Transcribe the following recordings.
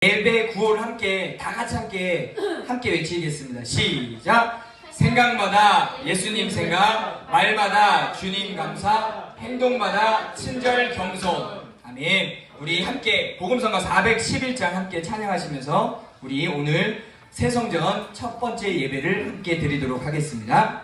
예배 구호를 다 같이 함께 외치겠습니다. 시작! 생각마다 예수님 생각, 말마다 주님 감사, 행동마다 친절 겸손. 아멘. 우리 함께 복음성가 411장 함께 찬양하시면서 우리 오늘 새성전 첫 번째 예배를 함께 드리도록 하겠습니다.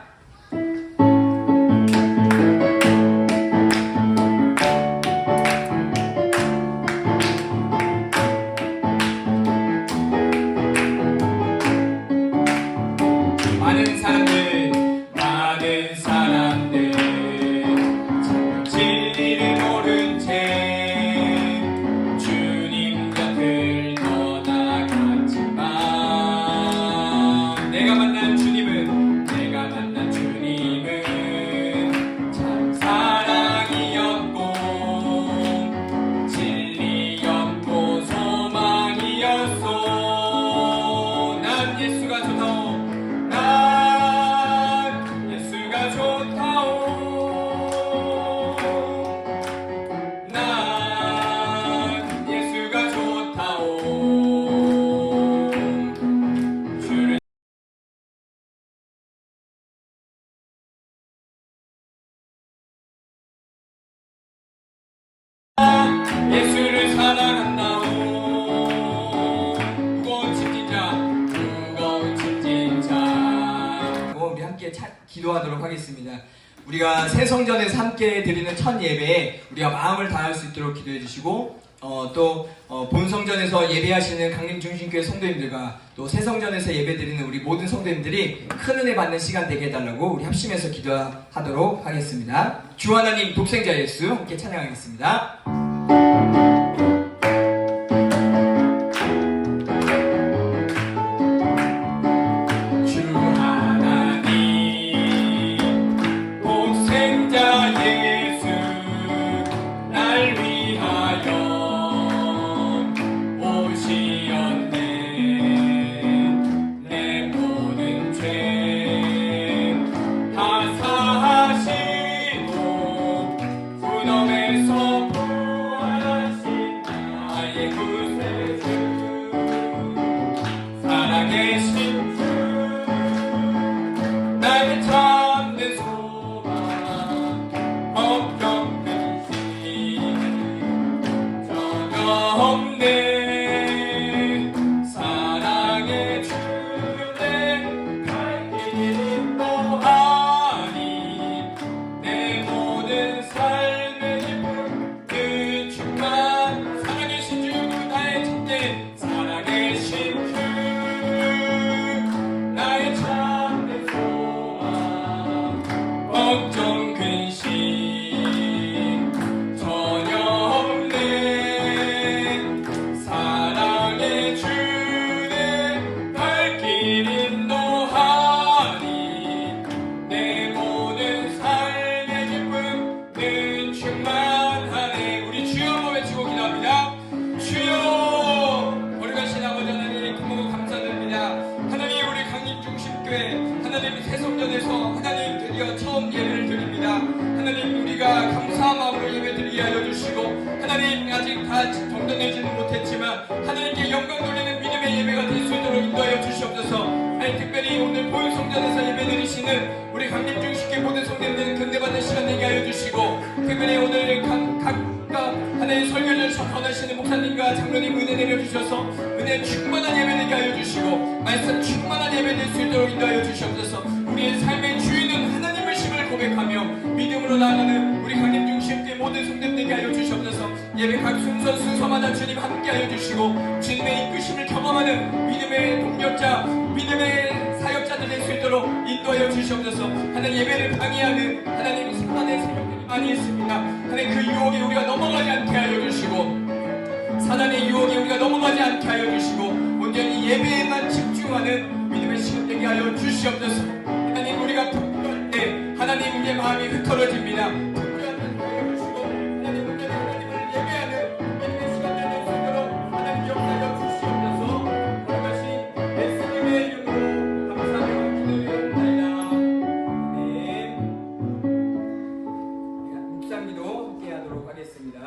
예수를 사랑한다오. 무거운 짐진 자. 우리 함께 기도하도록 하겠습니다. 우리가 새성전에서 함께 드리는 첫 예배에 우리가 마음을 다할 수 있도록 기도해 주시고 또 본성전에서 예배하시는 강림중심교회 성도님들과 또 새성전에서 예배드리는 우리 모든 성도님들이 큰 은혜 받는 시간 되게 해달라고 우리 합심해서 기도하도록 하겠습니다. 주 하나님 독생자 예수 함께 찬양하겠습니다. 하나님 새성전에서 하나님 드디어 처음 예배를 드립니다. 하나님 우리가 감사한 마음으로 예배드리게 하여 주시고 하나님 아직 다 정돈되지는 못했지만 하나님께 영광 돌리는 믿음의 예배가 될 수 있도록 인도하여 주시옵소서. 하나님 특별히 오늘 본성전에서 예배드리시는 우리 강림중심교회 모든 성도님들은 근대받는 시간 되게 하여 주시고 특별히 오늘 각각 하나님 설교를 전하시는 목사님과 장로님 은혜 내려주셔서 은혜 충만한 예배 되게 하여 주시고 말씀 충만한 예배 될 수 있도록 인도하여 주시옵소서. 우리의 삶의 주인은 하나님이심을 고백하며 믿음으로 나아가는 우리 강림중심교회 모든 성도님들에게 하여 주시옵소서. 예배 각 순서마다 주님 함께 하여 주시고 주님의 이끄심을 경험하는 믿음의 동력자 믿음의 사역자들 될 수 있도록 인도하여 주시옵소서. 하나님 예배를 방해하는 하나님 사단의 세력들이 많이 있습니다. 하나님 그 유혹에 우리가 넘어가지 않게 하여 주시고 사단의 유혹에 우리가 넘어가지 않게 하여 주시고 온전히 예배에만 집중하는 믿음의 시간 되게 하여 주시옵소서. 하나님 우리가 분별할 때 하나님 우리의 마음이 흩어져집니다. 분별할 때 하여 주시고 하나님 온전히 하나님을 예배하는 믿음의 시간 되게 할 수 있도록 하나님 역사하여 주시옵소서. 오늘같이 예수님의 이름으로 감사하며 기도드립니다. 네. 묵상기도 함께 하도록 하겠습니다.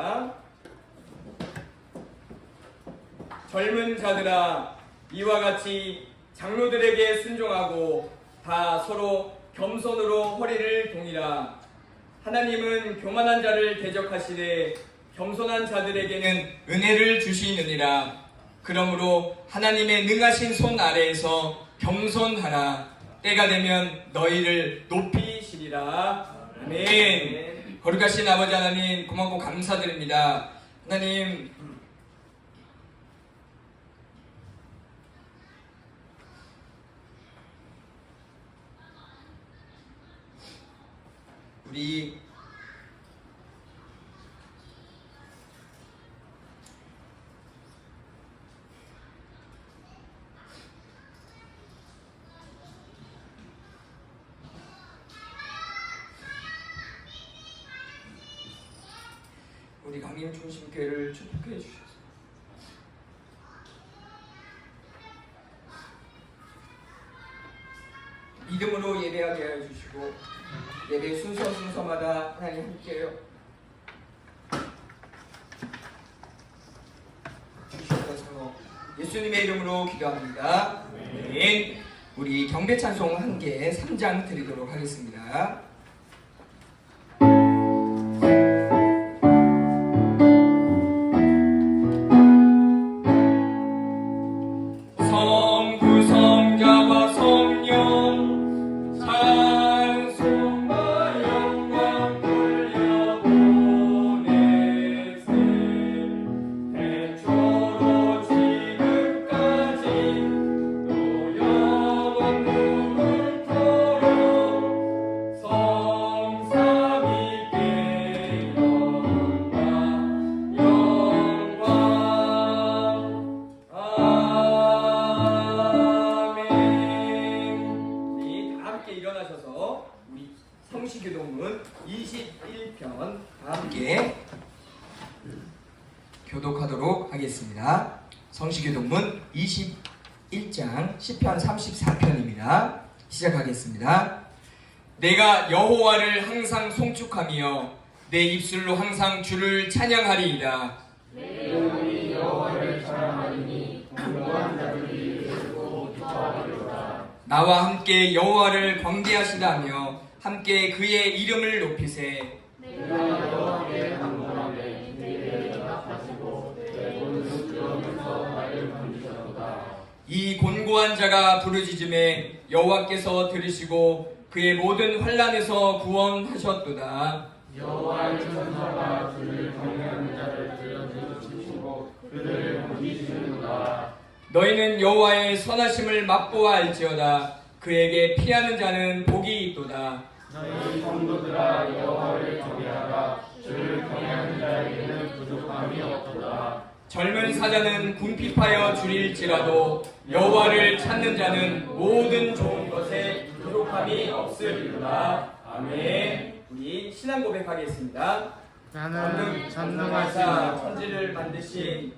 젊은 자 자들아, 이와 같이 장로들에게 순종하고 다 서로 겸손으로 허리를 동이라. 하나님은 교만한 자를 대적하시되 겸손한 자들에게는 은혜를 주시느니라. 그러므로 하나님의 능하신 손 아래에서 겸손하라. 때가 되면 너희를 높이시리라. 아멘. 거룩하신 아버지 하나님, 고맙고 감사드립니다. 하나님, 우리 강림 중심교회를 축복해 주셔서 믿음으로 예배하게 하여 주시고 예배 순서마다 하나님 함께요 주시옵소서. 예수님의 이름으로 기도합니다. 아멘. 우리 경배 찬송 한 개 3장 드리도록 하겠습니다. 성시교동문 21편 함께 교독하도록 하겠습니다. 성시교동문 21장 10편 34편입니다. 시작하겠습니다. 내가 여호와를 항상 송축하며 내 입술로 항상 주를 찬양하리이다. 내 영혼이 여호와를 찬양하리니 공고한 자들이 들고 기뻐하리로다. 나와 함께 여호와를 광대하시다며 함께 그의 이름을 높이세. 내가 여호와께 간구하매 내게 대답하시고 내 손을 들으면서 나를 건지셨도다. 이 곤고한 자가 부르짖음에 여호와께서 들으시고 그의 모든 환난에서 구원하셨도다. 여호와의 천사가 주를 경외하는 자를 들려주시고 그들을 건지시는도다. 너희는 여호와의 선하심을 맛보아 알지어다. 그에게 피하는 자는 복이 있도다. 너희 성도들아 여호와를 경외하라. 주를 경외하는 자에게는 부족함이 없도다. 젊은 사자는 궁핍하여 줄일지라도 여호와를 찾는 자는 모든 좋은 것에 부족함이 없으리로다. 아멘. 우리 신앙 고백하겠습니다. 나는 전능하신 천지를 만드신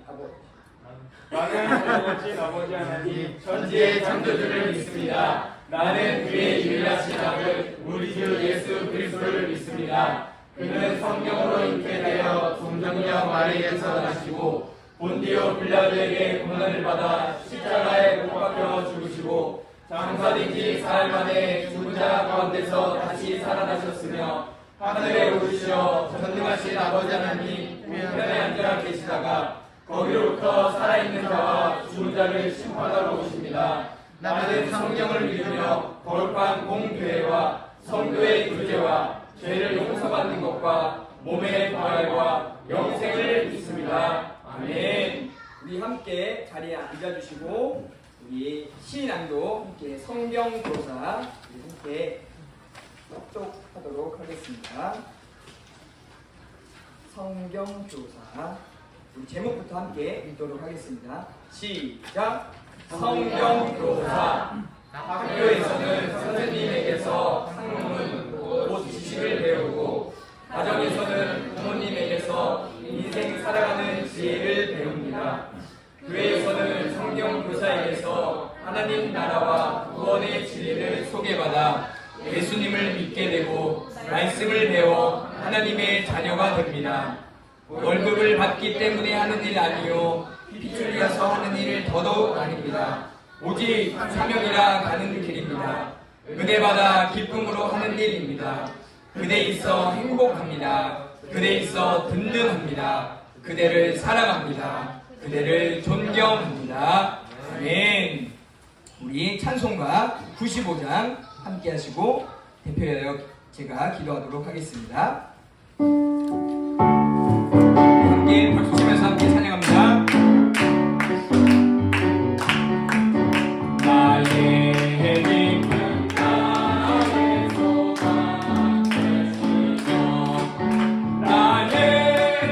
나는 거친 아버지 하나님 천지의 창조주를 믿습니다. 나는 그의 유일하신 아들 우리 주 예수 그리스도를 믿습니다. 그는 성령으로 잉태되어 동정녀 마리에서 나시고 본디오 빌라도에게 고난을 받아 십자가에 못 박혀 죽으시고 장사된 지 사흘 만에 죽은 자 가운데서 다시 살아나셨으며 하늘에 오르시어 전능하신 아버지 하나님 우편에 앉아 계시다가 거기로부터 살아있는 자와 죽은 자를 심판하러 오십니다. 나는 성경을 믿으며 거룩한 공교회와 성도의 교제와 죄를 용서받는 것과 몸의 부활과 영생을 믿습니다. 아멘. 우리 함께 자리에 앉아주시고 우리 시인왕도 함께 성경교사 함께 합독하도록 하겠습니다. 성경교사 우리 제목부터 함께 읽도록 하겠습니다. 시작. 성경교사. 학교에서는 선생님에게서 학문은 곧 지식을 배우고 가정에서는 부모님에게서 인생 살아가는 지혜를 배웁니다. 교회에서는 성경교사에게서 하나님 나라와 구원의 진리를 소개받아 예수님을 믿게 되고 말씀을 배워 하나님의 자녀가 됩니다. 월급을 받기 때문에 하는 일 아니요 핏줄 이어서 하는 일 더더욱 아닙니다. 오직 사명이라 가는 길입니다. 은혜 받아 기쁨으로 하는 일입니다. 그대 있어 행복합니다. 그대 있어 든든합니다. 그대를 사랑합니다. 그대를 존경합니다. 아멘. 우리 찬송가 95장 함께 하시고 대표하여 제가 기도하도록 하겠습니다. 함께 박수 치면서 함께 찬양합니다. 나의 기쁨 나의 소망 되시며 나의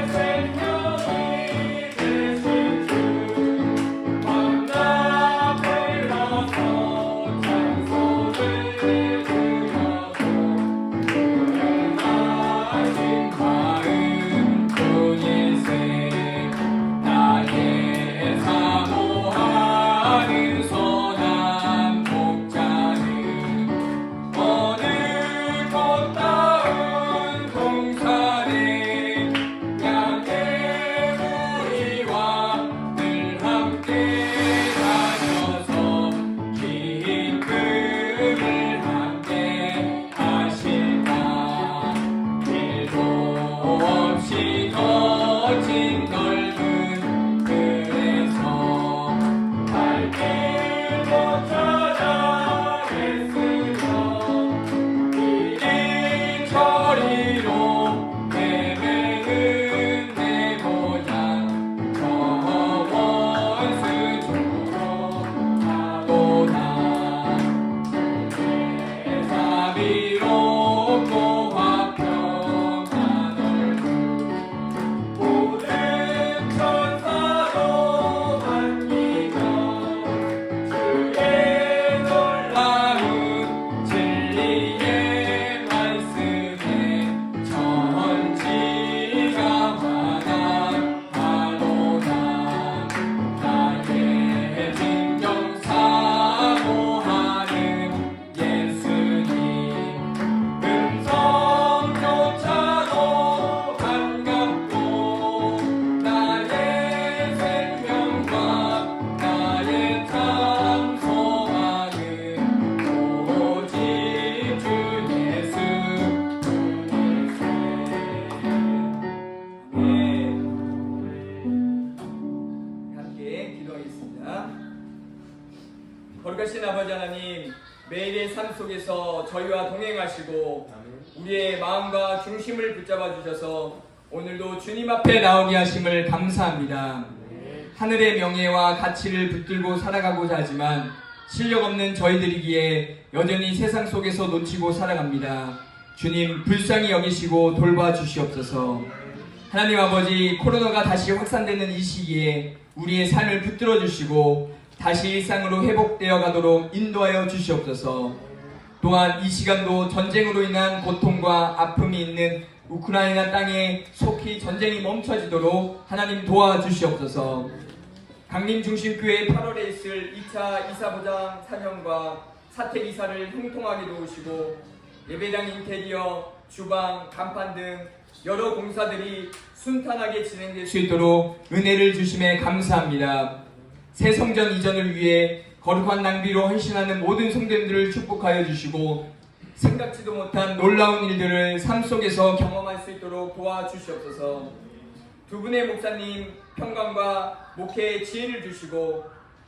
생명이 되신 주 만나뵈어서 찬송을 드려도 하신 마음 본일세 나의 사모하는 선한 목자는 어느 꽃다운 동산에 양의 무리와 늘 함께 다녀서 기쁨을 함께 하신다. 일도 없이 거친 넓은 들에서 갈 길도 찾아 애쓰며 이리저리로 헤매는 내 모양 저 원수 쪽으로 가보나 내 자비롭고 화평한 얼굴 모든 천사도 반기며 주의 놀라운 진리의 말씀에 천지가 환영하도다. 나의 진정 사모하는 예수님 음성조차도 반갑고 나의 생명과 나의 찬송하는 오직 주 예수 함께 기도하겠습니다. 거룩하신 아버지 하나님, 매일의 삶 속에서 저희와 동행하시고 우리의 마음과 중심을 붙잡아 주셔서 오늘도 주님 앞에 나오게 하심을 감사합니다. 하늘의 명예와 가치를 붙들고 살아가고자 하지만 실력 없는 저희들이기에 여전히 세상 속에서 놓치고 살아갑니다. 주님 불쌍히 여기시고 돌봐주시옵소서. 하나님 아버지, 코로나가 다시 확산되는 이 시기에 우리의 삶을 붙들어 주시고 다시 일상으로 회복되어 가도록 인도하여 주시옵소서. 또한 이 시간도 전쟁으로 인한 고통과 아픔이 있는 우크라이나 땅에 속히 전쟁이 멈춰지도록 하나님 도와주시옵소서. 강림중심교회 8월에 있을 2차 이사부장 사명과 사택이사를 형통하게 도우시고 예배당 인테리어, 주방, 간판 등 여러 공사들이 순탄하게 진행될 수 있도록 은혜를 주심에 감사합니다. 새 성전 이전을 위해 거룩한 낭비로 헌신하는 모든 성도님들을 축복하여 주시고 생각지도 못한 놀라운 일들을 삶 속에서 경험할 수 있도록 도와주시옵소서. 두 분의 목사님 평강과 목회의 지혜를 주시고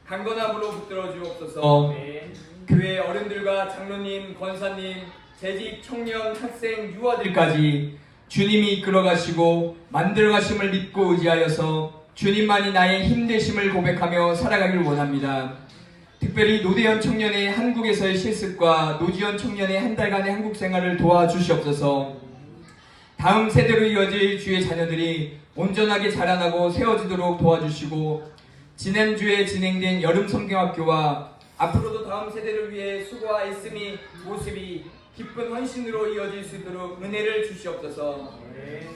강건함으로 붙들어 주옵소서. 교회 어른들과 장로님, 권사님, 재직, 청년, 학생, 유아들까지 주님이 이끌어 가시고 만들어 가심을 믿고 의지하여서 주님만이 나의 힘 되심을 고백하며 살아가길 원합니다. 특별히 노대현 청년의 한국에서의 실습과 노지현 청년의 한 달간의 한국 생활을 도와주시옵소서. 다음 세대로 이어질 주의 자녀들이 온전하게 자라나고 세워지도록 도와주시고 지난주에 진행된 여름 성경학교와 앞으로도 다음 세대를 위해 수고와 애씀이 모습이 기쁜 헌신으로 이어질 수 있도록 은혜를 주시옵소서.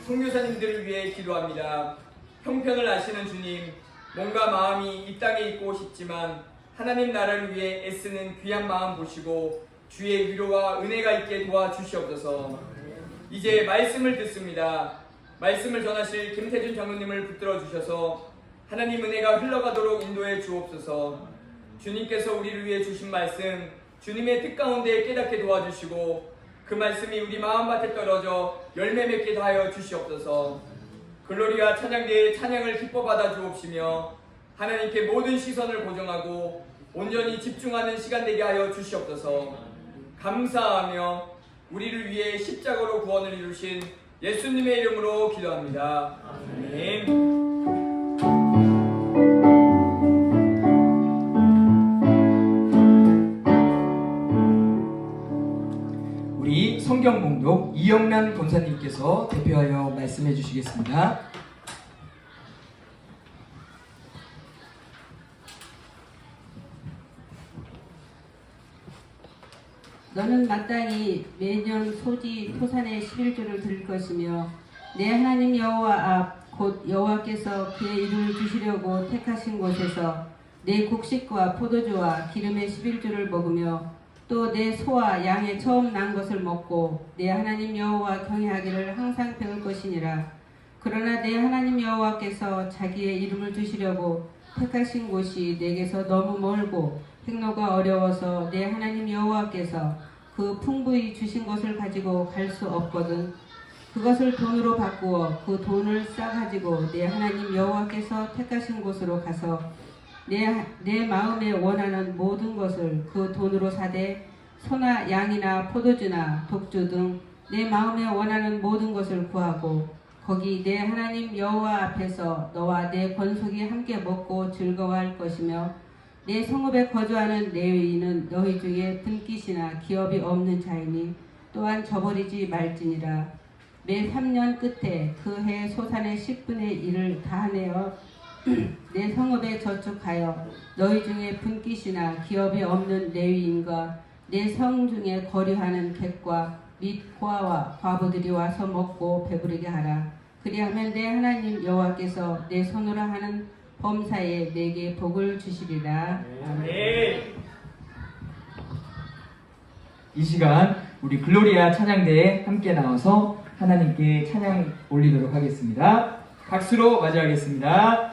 선교사님들을 위해 기도합니다. 형편을 아시는 주님, 몸과 마음이 이 땅에 있고 싶지만 하나님 나라를 위해 애쓰는 귀한 마음 보시고 주의 위로와 은혜가 있게 도와주시옵소서. 이제 말씀을 듣습니다. 말씀을 전하실 김태준 장로님을 붙들어 주셔서 하나님 은혜가 흘러가도록 인도해 주옵소서. 주님께서 우리를 위해 주신 말씀 주님의 뜻 가운데 깨닫게 도와주시고 그 말씀이 우리 마음밭에 떨어져 열매 맺게 하여 주시옵소서. 글로리아 찬양대의 찬양을 기뻐 받아 주옵시며 하나님께 모든 시선을 고정하고 온전히 집중하는 시간 되게 하여 주시옵소서. 감사하며 우리를 위해 십자가로 구원을 이루신 예수님의 이름으로 기도합니다. 아멘. 우리 성경 봉독 이영란 권사님께서 대표하여 말씀해 주시겠습니다. 너는 마땅히 매년 소지 토산의 11조를 드릴 것이며 내 하나님 여호와 앞 곧 여호와께서 그의 이름을 주시려고 택하신 곳에서 내 곡식과 포도주와 기름의 11조를 먹으며 또 내 소와 양의 처음 난 것을 먹고 내 하나님 여호와 경외하기를 항상 배울 것이니라. 그러나 내 하나님 여호와께서 자기의 이름을 주시려고 택하신 곳이 내게서 너무 멀고 행로가 어려워서 내 하나님 여호와께서 그 풍부히 주신 것을 가지고 갈 수 없거든. 그것을 돈으로 바꾸어 그 돈을 싸가지고 내 하나님 여호와께서 택하신 곳으로 가서 내 마음에 원하는 모든 것을 그 돈으로 사되 소나 양이나 포도주나 독주 등 내 마음에 원하는 모든 것을 구하고 거기 내 하나님 여호와 앞에서 너와 내 권속이 함께 먹고 즐거워할 것이며 내 성읍에 거주하는 레위인은 너희 중에 분깃이나 기업이 없는 자이니 또한 저버리지 말지니라. 매 3년 끝에 그 해 소산의 10분의 1을 다 내어 내 성읍에 저축하여 너희 중에 분깃이나 기업이 없는 레위인과 내 성 중에 거류하는 객과 및 고아와 과부들이 와서 먹고 배부르게 하라. 그리하면 내 하나님 여호와께서 내 손으로 하는 범사에 내게 복을 주시리라. 아멘. 이 시간 우리 글로리아 찬양대에 함께 나와서 하나님께 찬양 올리도록 하겠습니다. 박수로 맞이하겠습니다.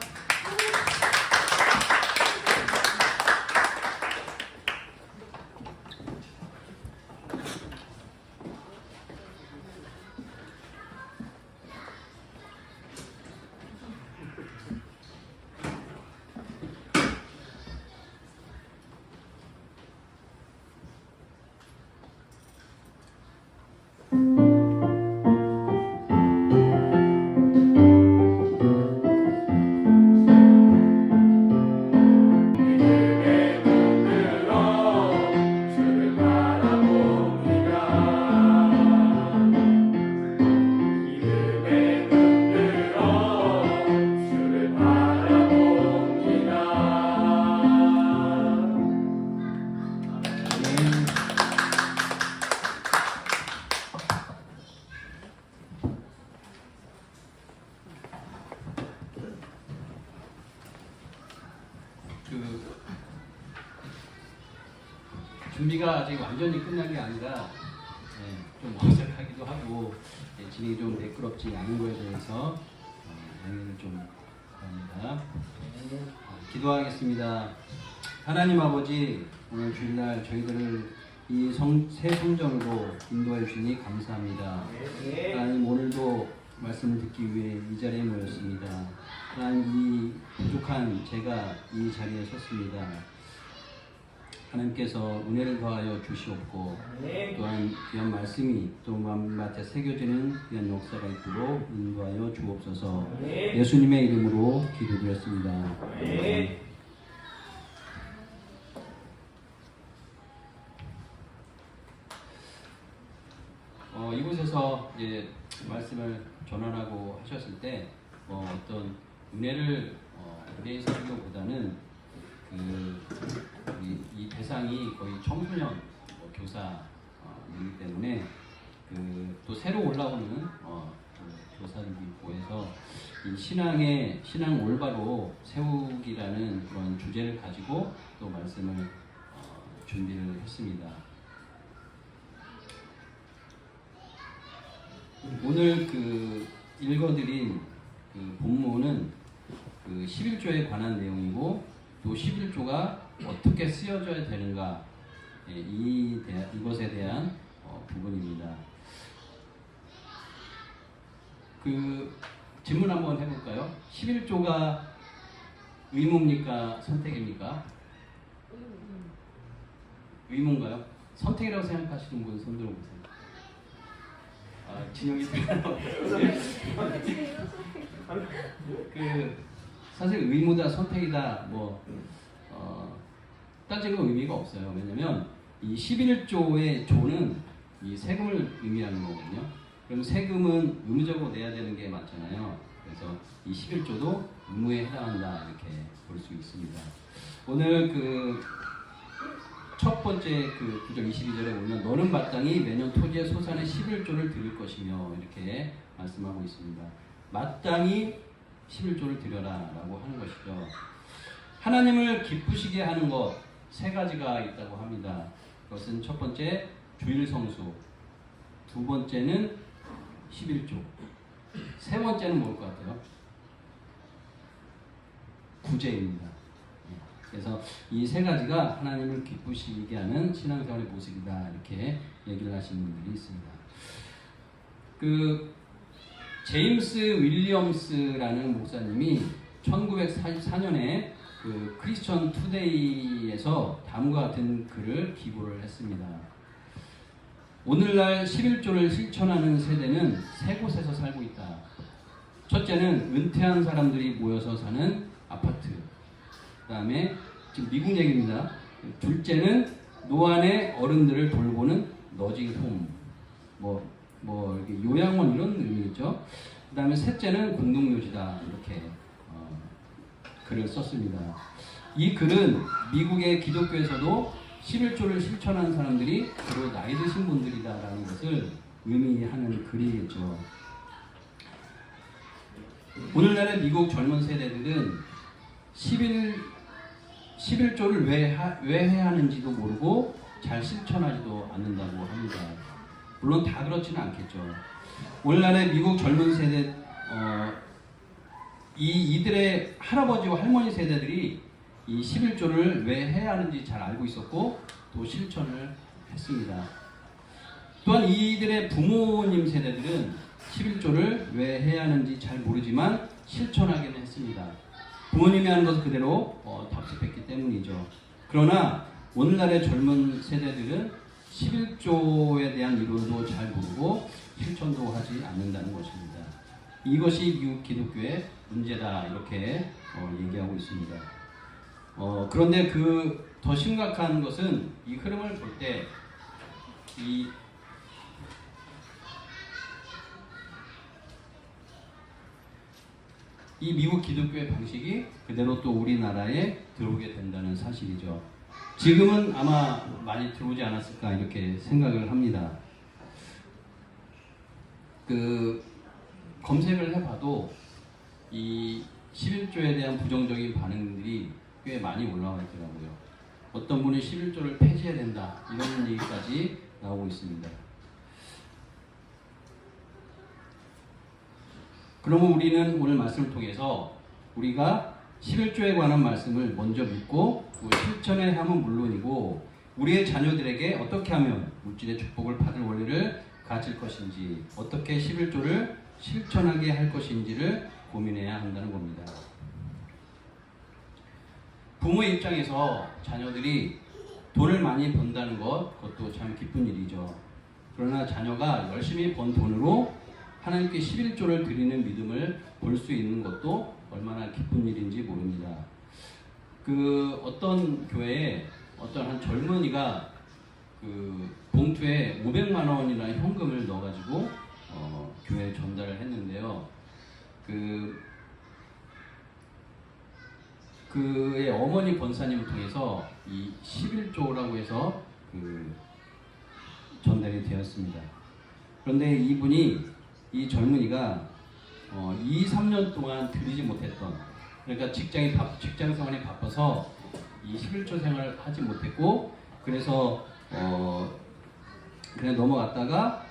준비가 아직 완전히 끝난 게 아니라 좀 어색하기도 하고 진행이 좀 매끄럽지 않은 거에 대해서 양해를 좀 바랍니다. 기도하겠습니다. 하나님 아버지, 오늘 주일날 저희들을 이 새 성전으로 인도해 주시니 감사합니다. 하나님, 오늘도 말씀을 듣기 위해 이 자리에 모였습니다. 하나님, 이 부족한 제가 이 자리에 섰습니다. 하나님께서 은혜를 더하여 주시옵고 또한 귀한 말씀이 또 마음밭에 새겨지는 귀한 역사가 있도록 인도하여 주옵소서. 예수님의 이름으로 기도드렸습니다. 이곳에서 이제 말씀을 전환하고 하셨을 때 어떤 은혜를 은혜의 설교보다는 이 대상이 거의 청소년 교사이기 때문에 또 새로 올라오는 교사들이고 해서 이 신앙 올바로 세우기라는 그런 주제를 가지고 또 말씀을 준비를 했습니다. 오늘 읽어드린 그 본문은 그 11조에 관한 내용이고 또 11조가 어떻게 쓰여져야 되는가 이것에 대한 부분입니다. 그 질문 한번 해볼까요? 11조가 의무입니까? 선택입니까? 의무인가요? 선택이라고 생각하시는 분 손 들어보세요. 아, 진영이 그 사실 의무다 선택이다 따지고 의미가 없어요. 왜냐면 이 11조의 조는 이 세금을 의미하는 거거든요. 그럼 세금은 의무적으로 내야 되는 게 맞잖아요. 그래서 이 11조도 의무에 해당한다 이렇게 볼 수 있습니다. 오늘 그 첫 번째 그 구절 22절에 보면 너는 마땅히 매년 토지의 소산의 11조를 드릴 것이며 이렇게 말씀하고 있습니다. 마땅히 11조를 드려라 라고 하는 것이죠. 하나님을 기쁘시게 하는 것 세 가지가 있다고 합니다. 그것은 첫 번째 주일 성수, 두 번째는 11조, 세 번째는 뭘 것 같아요? 구제입니다. 그래서 이 세 가지가 하나님을 기쁘시게 하는 신앙생활의 모습이다 이렇게 얘기를 하시는 분들이 있습니다. 그 제임스 윌리엄스라는 목사님이 1944년에 그 크리스천 투데이에서 다음과 같은 글을 기고를 했습니다. 오늘날 11조를 실천하는 세대는 세 곳에서 살고 있다. 첫째는 은퇴한 사람들이 모여서 사는 아파트. 그 다음에 지금 미국 얘기입니다. 둘째는 노안의 어른들을 돌보는 너징홈. 이렇게 요양원 이런 의미겠죠. 그 다음에 셋째는 공동묘지다. 이렇게 글을 썼습니다. 이 글은 미국의 기독교에서도 11조를 실천한 사람들이 주로 나이 드신 분들이다라는 것을 의미하는 글이겠죠. 오늘날의 미국 젊은 세대들은 11조를 왜 해야 하는지도 모르고 잘 실천하지도 않는다고 합니다. 물론 다 그렇지는 않겠죠. 오늘날의 미국 젊은 세대 이들의 할아버지와 할머니 세대들이 이 11조를 왜 해야 하는지 잘 알고 있었고 또 실천을 했습니다. 또한 이들의 부모님 세대들은 11조를 왜 해야 하는지 잘 모르지만 실천하기는 했습니다. 부모님이 하는 것을 그대로 답습했기 때문이죠. 그러나 오늘날의 젊은 세대들은 11조에 대한 이론도 잘 모르고 실천도 하지 않는다는 것입니다. 이것이 미국 기독교의 문제다 이렇게 얘기하고 있습니다. 그런데 그 더 심각한 것은 이 흐름을 볼 때 이 미국 기독교의 방식이 그대로 또 우리나라에 들어오게 된다는 사실이죠. 지금은 아마 많이 들어오지 않았을까 이렇게 생각을 합니다. 그 검색을 해봐도 이 11조에 대한 부정적인 반응들이 꽤 많이 올라와 있더라고요. 어떤 분이 11조를 폐지해야 된다 이런 얘기까지 나오고 있습니다. 그러면 우리는 오늘 말씀을 통해서 우리가 11조에 관한 말씀을 먼저 믿고 실천해 하면 물론이고 우리의 자녀들에게 어떻게 하면 물질의 축복을 받을 원리를 가질 것인지 어떻게 11조를 실천하게 할 것인지를 고민해야 한다는 겁니다. 부모의 입장에서 자녀들이 돈을 많이 번다는 그것도 참 기쁜 일이죠. 그러나 자녀가 열심히 번 돈으로 하나님께 11조를 드리는 믿음을 볼 수 있는 것도 얼마나 기쁜 일인지 모릅니다. 그 어떤 교회에 어떤 한 젊은이가 그 봉투에 500만 원이나 현금을 넣어가지고 교회에 전달을 했는데요. 그의 어머니 권사님을 통해서 이 11조라고 해서 전달이 되었습니다. 그런데 이 젊은이가 2-3년 동안 드리지 못했던 그러니까 직장 생활이 바빠서 이 11조 생활을 하지 못했고 그래서 그냥 넘어갔다가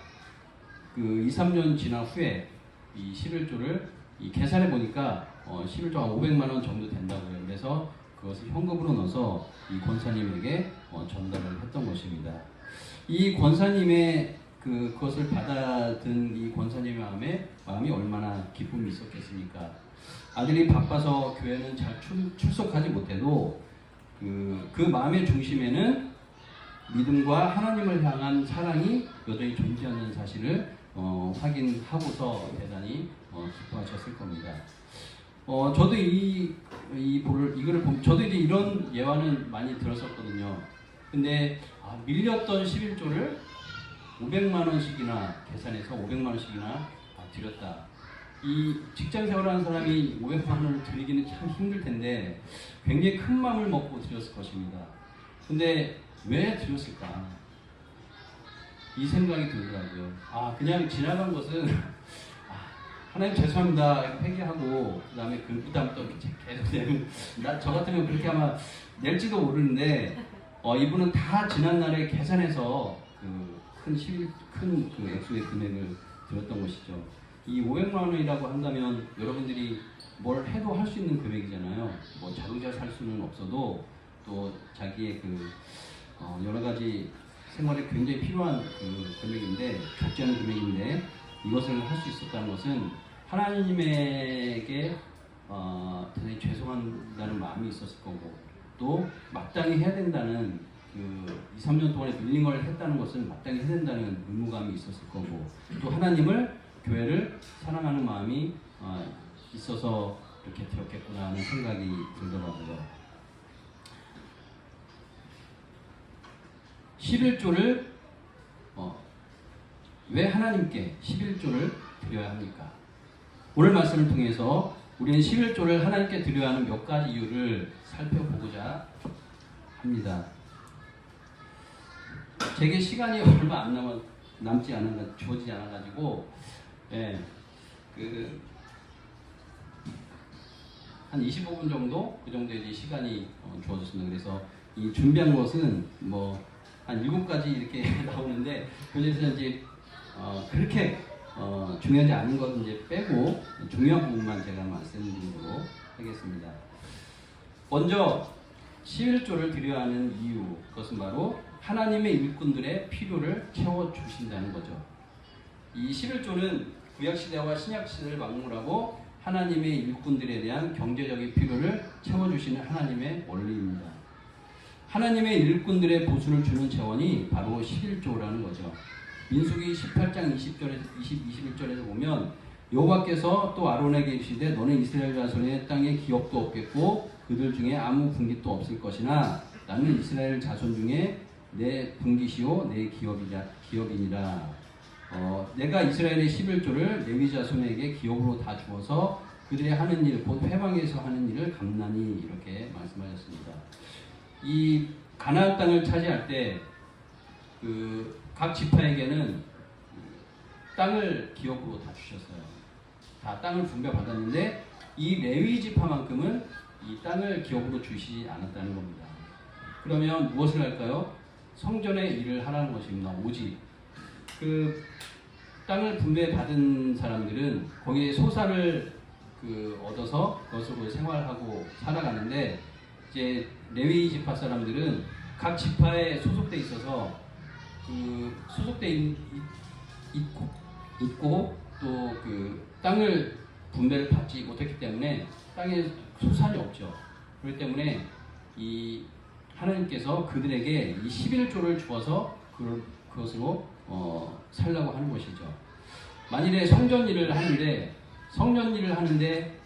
그 2-3년 지난 후에 이 11조를 이 계산해 보니까 11조 한 500만 원 정도 된다고요. 그래서 그것을 현금으로 넣어서 이 권사님에게 전달을 했던 것입니다. 이 권사님의 그것을 받아든 이 권사님의 마음이 얼마나 기쁨이 있었겠습니까? 아들이 바빠서 교회는 잘 출석하지 못해도 그 마음의 중심에는 믿음과 하나님을 향한 사랑이 여전히 존재하는 사실을 확인하고서 대단히 기뻐하셨을 겁니다. 저도 이거를 보면 저도 이제 이런 예화는 많이 들었었거든요. 근데 밀렸던 11조를 500만 원씩이나 계산해서 500만 원씩이나 드렸다. 이 직장 생활하는 사람이 500만 원을 드리기는 참 힘들 텐데 굉장히 큰 마음을 먹고 드렸을 것입니다. 근데 왜 드렸을까? 이 생각이 들더라고요. 그냥 지나간 것은 하나님 죄송합니다 회개하고 그 다음에 그 부담도 계속 내면 저 같으면 그렇게 아마 낼지도 모르는데 이분은 다 지난 날에 계산해서 큰 액수의 금액을 드렸던 것이죠. 이 500만 원이라고 한다면 여러분들이 뭘 해도 할 수 있는 금액이잖아요. 뭐 자동차 살 수는 없어도 또 자기의 여러 가지 생활에 굉장히 필요한 금액인데 적지 않은 금액인데 이것을 할 수 있었다는 것은 하나님에게 대단히 죄송한다는 마음이 있었을 거고 또 마땅히 해야 된다는 2, 3년 동안에 밀린 걸 했다는 것은 마땅히 해야 된다는 의무감이 있었을 거고 또 하나님을 교회를 사랑하는 마음이 있어서 이렇게 드렸겠구나 하는 생각이 들더라고요. 11조를 왜 하나님께 11조를 드려야 합니까? 오늘 말씀을 통해서 우리는 11조를 하나님께 드려야 하는 몇 가지 이유를 살펴보고자 합니다. 제게 시간이 얼마 남지 주어지지 않아가지고 한 25분 정도 그 정도 이제 시간이 주어졌습니다. 그래서 이 준비한 것은 한 7가지 이렇게 나오는데 그중에서 이제 그렇게 중요하지 않은 것은 이제 빼고 중요한 부분만 제가 말씀드리도록 하겠습니다. 먼저 11조를 드려야 하는 이유, 그것은 바로 하나님의 일꾼들의 필요를 채워주신다는 거죠. 이 11조는 구약시대와 신약시대를 막론하고 하나님의 일꾼들에 대한 경제적인 필요를 채워주시는 하나님의 원리입니다. 하나님의 일꾼들의 보수를 주는 재원이 바로 11조라는 거죠. 민수기 18장 21절에서 보면 여호와께서 또 아론에게 이르시되 너는 이스라엘 자손의 땅에 기업도 없겠고 그들 중에 아무 분깃도 없을 것이나 나는 이스라엘 자손 중에 내 분깃이요 내 기업이니라. 내가 이스라엘의 11조를 레위 자손에게 기업으로 다 주어서 그들이 하는 일, 곧 회방에서 하는 일을 감난히 이렇게 말씀하셨습니다. 이 가나안 땅을 차지할 때 각 지파에게는 땅을 기업으로 다 주셨어요. 다 땅을 분배받았는데 이 레위 지파만큼은 이 땅을 기업으로 주시지 않았다는 겁니다. 그러면 무엇을 할까요? 성전의 일을 하라는 것입니다. 오직 땅을 분배받은 사람들은 거기에 소산을 얻어서 그것으로 생활하고 살아가는데 이제 레위 지파 사람들은 각 지파에 소속돼 있어서 소속돼 있고 또 땅을 분배를 받지 못했기 때문에 땅에 소산이 없죠. 그렇기 때문에 이 하나님께서 그들에게 이 11조를 주어서 그것으로 살라고 하는 것이죠. 만일에 성전 일을 하는데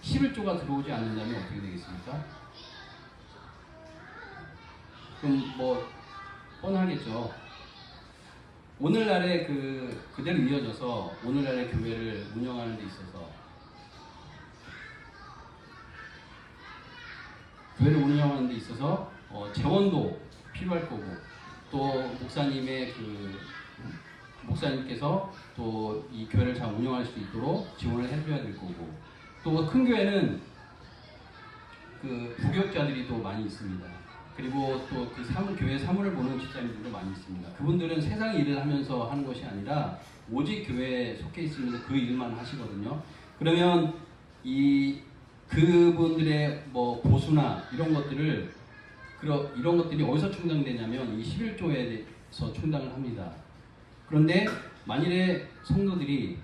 11조가 들어오지 않는다면 어떻게 되겠습니까? 그럼 뻔하겠죠. 오늘날에 그대로 이어져서 오늘날의 교회를 운영하는 데 있어서 재원도 필요할 거고 또 목사님께서 또 이 교회를 잘 운영할 수 있도록 지원을 해줘야 될 거고 또 큰 교회는 부교육자들이 또 많이 있습니다. 그리고 또 그 교회 사무를 보는 집사님들도 많이 있습니다. 그분들은 세상 일을 하면서 하는 것이 아니라 오직 교회에 속해 있으면서 그 일만 하시거든요. 그러면 그분들의 뭐 보수나 이런 것들이 어디서 충당되냐면 이 11조에서 충당을 합니다. 그런데 만일에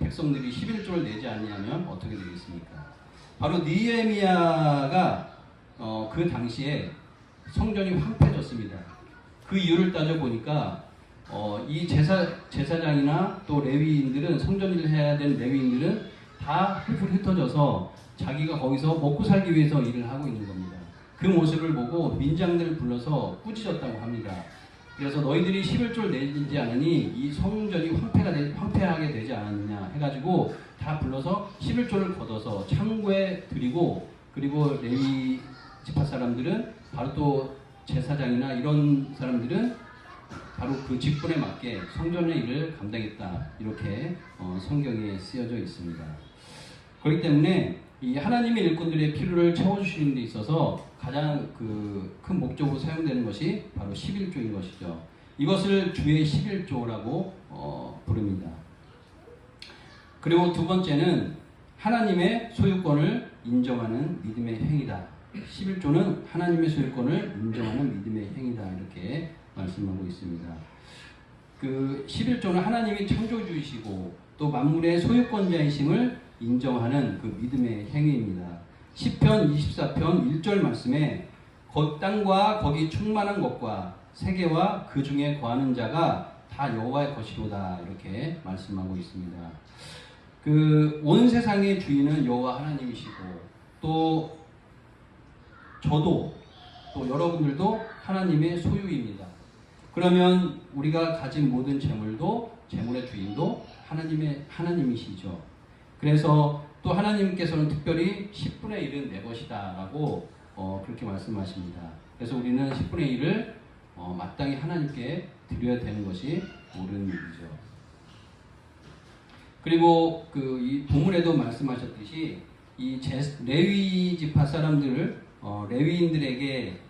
백성들이 11조를 내지 않냐면 어떻게 되겠습니까? 바로 느헤미야가 그 당시에 성전이 황폐해졌습니다. 그 이유를 따져보니까 이 제사장이나 또 레위인들은, 성전 일을 해야 되는 레위인들은 다 훌훌 흩어져서 자기가 거기서 먹고 살기 위해서 일을 하고 있는 겁니다. 그 모습을 보고 민장들을 불러서 꾸짖었다고 합니다. 그래서 너희들이 11조를 내지 않으니 이 성전이 황폐하게 되지 않았느냐 해가지고 다 불러서 11조를 걷어서 창고에 드리고, 그리고 레위 지파 사람들은 바로 또 제사장이나 이런 사람들은 바로 그 직분에 맞게 성전의 일을 감당했다, 이렇게 성경에 쓰여져 있습니다. 그렇기 때문에 이 하나님의 일꾼들의 필요를 채워주시는 데 있어서 가장 큰 목적으로 사용되는 것이 바로 11조인 것이죠. 이것을 주의 11조라고 부릅니다. 그리고 두 번째는 하나님의 소유권을 인정하는 믿음의 행위다. 11조는 하나님의 소유권을 인정하는 믿음의 행위다, 이렇게 말씀하고 있습니다. 그 11조는 하나님이 창조주이시고 또 만물의 소유권자이심을 인정하는 그 믿음의 행위입니다. 시편 24편 1절 말씀에 땅과 거기 충만한 것과 세계와 그 중에 거하는 자가 다 여호와의 것이로다, 이렇게 말씀하고 있습니다. 그 온 세상의 주인은 여호와 하나님이시고, 또 저도 또 여러분들도 하나님의 소유입니다. 그러면 우리가 가진 모든 재물의 주인도 하나님이시죠. 그래서 또 하나님께서는 특별히 10분의 1은 내 것이다 라고 그렇게 말씀하십니다. 그래서 우리는 10분의 1을 마땅히 하나님께 드려야 되는 것이 옳은 일이죠. 그리고 이 본문에도 말씀하셨듯이 이 레위 지파 사람들, 레위인들에게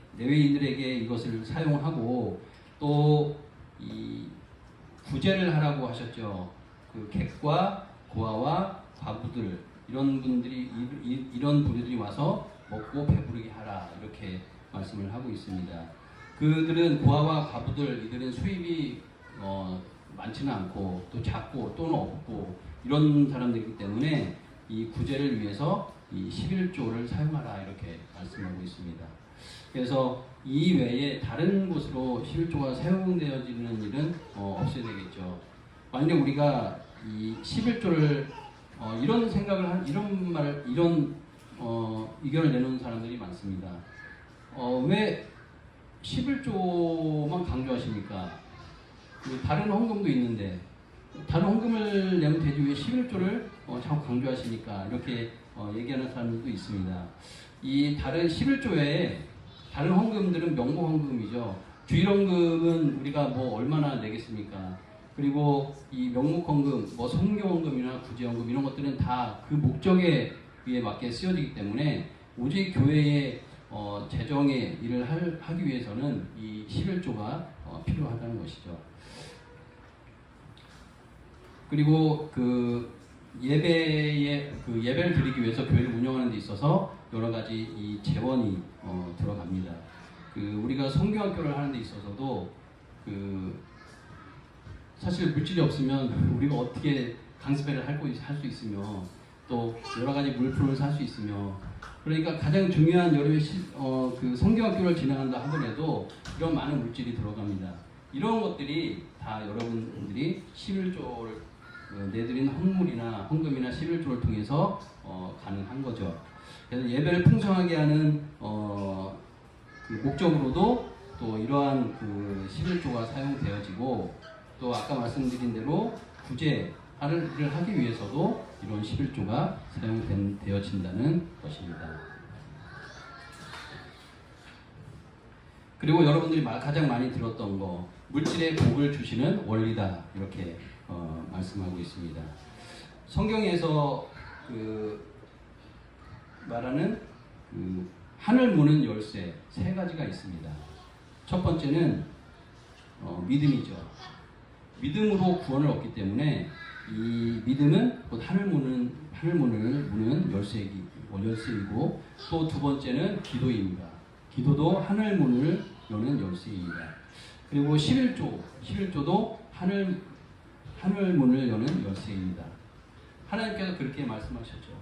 이것을 사용하고 또 이 구제를 하라고 하셨죠. 그 객과 고아와 과부들, 이런 부류들이 와서 먹고 배부르게 하라, 이렇게 말씀을 하고 있습니다. 그들은 고아와 과부들, 이들은 수입이 많지는 않고 또 작고 또는 없고 이런 사람들이기 때문에 이 구제를 위해서 이 11조를 사용하라, 이렇게 말씀하고 있습니다. 그래서 이 외에 다른 곳으로 11조가 사용되어지는 일은 없어야 되겠죠. 만약에 우리가 이 11조를 이런 의견을 내놓는 사람들이 많습니다. 왜 11조만 강조하십니까? 다른 헌금도 있는데 다른 헌금을 내면 되지 왜 11조를 자꾸 강조하시니까, 이렇게 얘기하는 사람들도 있습니다. 이 다른 11조에 다른 헌금들은 명목 헌금이죠. 주일 헌금은 우리가 뭐 얼마나 내겠습니까? 그리고 이 명목 헌금, 뭐 선교 헌금이나 구제 헌금, 이런 것들은 다 그 목적에 위에 맞게 쓰여지기 때문에 오직 교회의 재정의 일을 하기 위해서는 이 11조가 필요하다는 것이죠. 그리고 예배를 드리기 위해서 교회를 운영하는 데 있어서 여러 가지 이 재원이 들어갑니다. 우리가 성경학교를 하는 데 있어서도 사실 물질이 없으면 우리가 어떻게 강습회를 할 수 있으며 또 여러 가지 물품을 살 수 있으며, 그러니까 가장 중요한 여러분의 성경학교를 진행한다 하더라도 이런 많은 물질이 들어갑니다. 이런 것들이 다 여러분들이 11조를 내드린 헌금이나 11조를 통해서 가능한 거죠. 그래서 예배를 풍성하게 하는 목적으로도 또 이러한 11조가 사용되어지고, 또 아까 말씀드린 대로 구제를 하기 위해서도 이런 11조가 사용되어진다는 것입니다. 그리고 여러분들이 가장 많이 들었던 거, 물질의 복을 주시는 원리다, 이렇게 말씀하고 있습니다. 성경에서 말하는 하늘 무는 열쇠 3가지가 있습니다. 첫 번째는 믿음이죠. 믿음으로 구원을 얻기 때문에 이 믿음은 곧 하늘 문을 무는 열쇠이고 또 두 번째는 기도입니다. 기도도 하늘 문을 여는 열쇠입니다. 그리고 11조도 하늘 문을 여는 열쇠입니다. 하나님께서 그렇게 말씀하셨죠.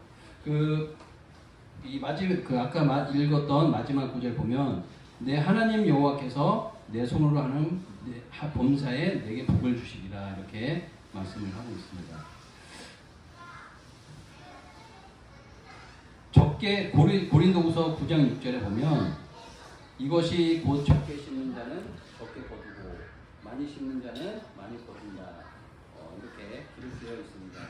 아까 읽었던 마지막 구절 보면 내 하나님 여호와께서 내 손으로 하는 범사에 내게 복을 주시리라 이렇게 말씀을 하고 있습니다. 고린도후서 9장 6절에 보면 이것이 곧 적게 심는 자는 적게 거두고 많이 심는 자는 많이 거둔다. 이렇게 기록되어 있습니다.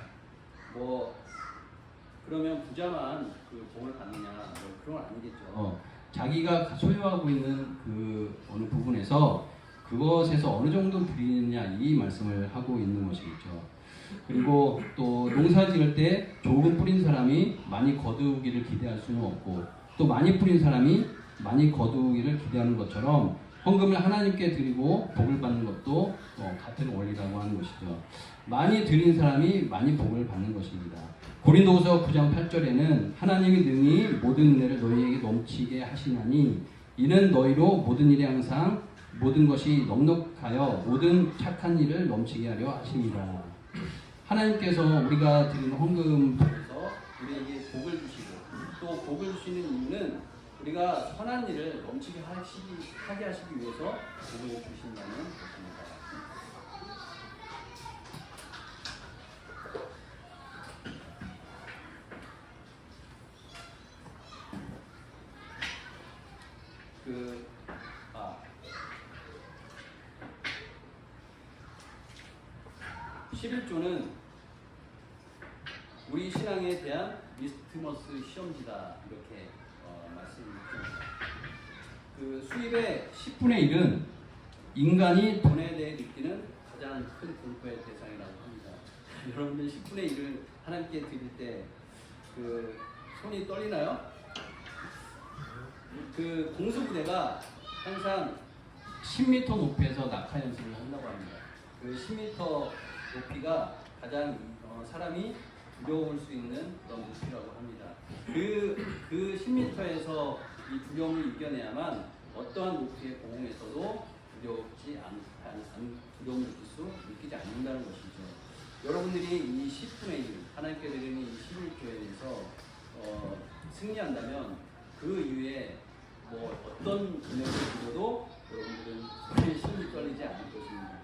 그러면 부자만 그 복을 받느냐 그런 건 아니겠죠. 자기가 소유하고 있는 그 어느 부분에서 그것에서 어느 정도 드리느냐 이 말씀을 하고 있는 것이겠죠. 그리고 또 농사 지을 때 조금 뿌린 사람이 많이 거두기를 기대할 수는 없고 또 많이 뿌린 사람이 많이 거두기를 기대하는 것처럼 헌금을 하나님께 드리고 복을 받는 것도 같은 원리라고 하는 것이죠. 많이 드린 사람이 많이 복을 받는 것입니다. 고린도후서 9장 8절에는 하나님이 능히 모든 은혜를 너희에게 넘치게 하시나니 이는 너희로 모든 일에 항상 모든 것이 넉넉하여 모든 착한 일을 넘치게 하려 하십니다. 하나님께서 우리가 드리는 헌금 통해서 우리에게 복을 주시고 또 복을 주시는 이유는 우리가 선한 일을 넘치게 하게 하시기 위해서 복을 주신다는 것입니다. 그 11조는 우리 신앙에 대한 리트머스 시험지다 이렇게 말씀드립니다. 그 수입의 10분의 1은 인간이 돈에 대해 느끼는 가장 큰 공포의 대상이라고 합니다. 여러분들 10분의 1을 하나님께 드릴 때 그 손이 떨리나요? 그 공수부대가 항상 10m 높이에서 낙하 연습을 한다고 합니다. 그 10m 높이가 가장 사람이 두려울 수 있는 그런 높이라고 합니다. 그 10m에서 이 두려움을 이겨내야만 어떠한 높이의 공항에서도 두려움을 느끼지 않는다는 것이죠. 여러분들이 이 10분의 1, 하나님께 드리는 이 11조에 대해서 승리한다면 그 이후에 어떤 금액을 드려도 여러분들은 손에 심이 떨리지 않을 것입니다.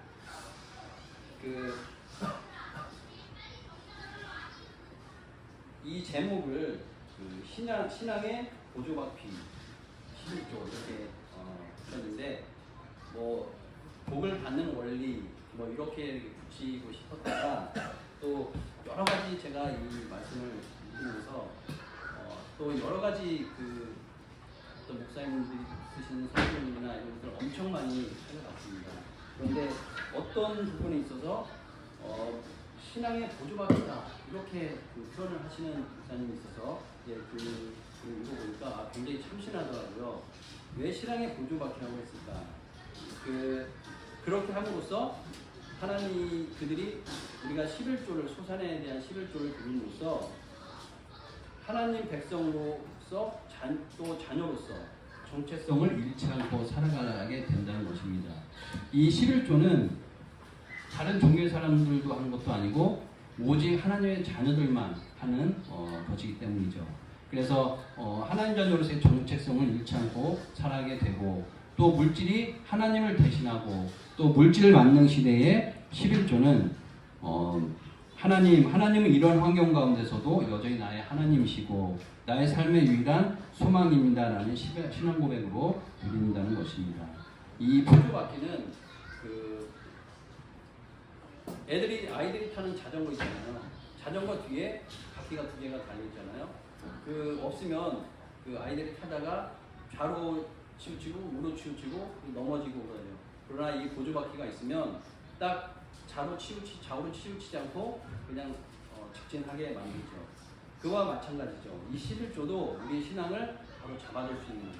이 제목을 신앙의 보조바퀴 11조 이렇게 했는데 복을 받는 원리 이렇게 붙이고 싶었다가 또 여러 가지 제가 이 말씀을 읽으면서 또 여러 가지 어떤 목사님들이 쓰시는 설명이나 이런 것들 엄청 많이 찾아봤습니다. 그런데 어떤 부분에 있어서 신앙의 보조바퀴다 이렇게 표현을 하시는 목사님이 있어서 읽어보니까 굉장히 참신하더라고요. 왜 신앙의 보조바퀴라고 했을까? 그렇게 함으로써 그들이 우리가 11조를 소산에 대한 11조를 드림으로써 하나님 백성으로서 또 자녀로서 정체성을 잃지 않고 살아가게 된다는 것입니다. 이 11조는 다른 종교의 사람들도 하는 것도 아니고 오직 하나님의 자녀들만 하는 것이기 때문이죠. 그래서 하나님 자녀로서의 정체성을 잃지 않고 살아가게 되고 또 물질이 하나님을 대신하고 또 물질을 만능 시대에 11조는 하나님은 이런 환경 가운데서도 여전히 나의 하나님이시고 나의 삶의 유일한 소망입니다라는 신앙 고백으로 드린다는 것입니다. 이 보조바퀴는 아이들이 타는 자전거 있잖아요. 자전거 뒤에 바퀴가 2개가 달려 있잖아요. 없으면 아이들이 타다가 좌로 치우치고 우로 치우치고 넘어지고 그러죠. 그러나 이 보조바퀴가 있으면 딱 좌로 치우치지 않고 그냥 직진하게 만들죠. 그와 마찬가지죠. 이 11조도 우리의 신앙을 바로 잡아줄 수 있는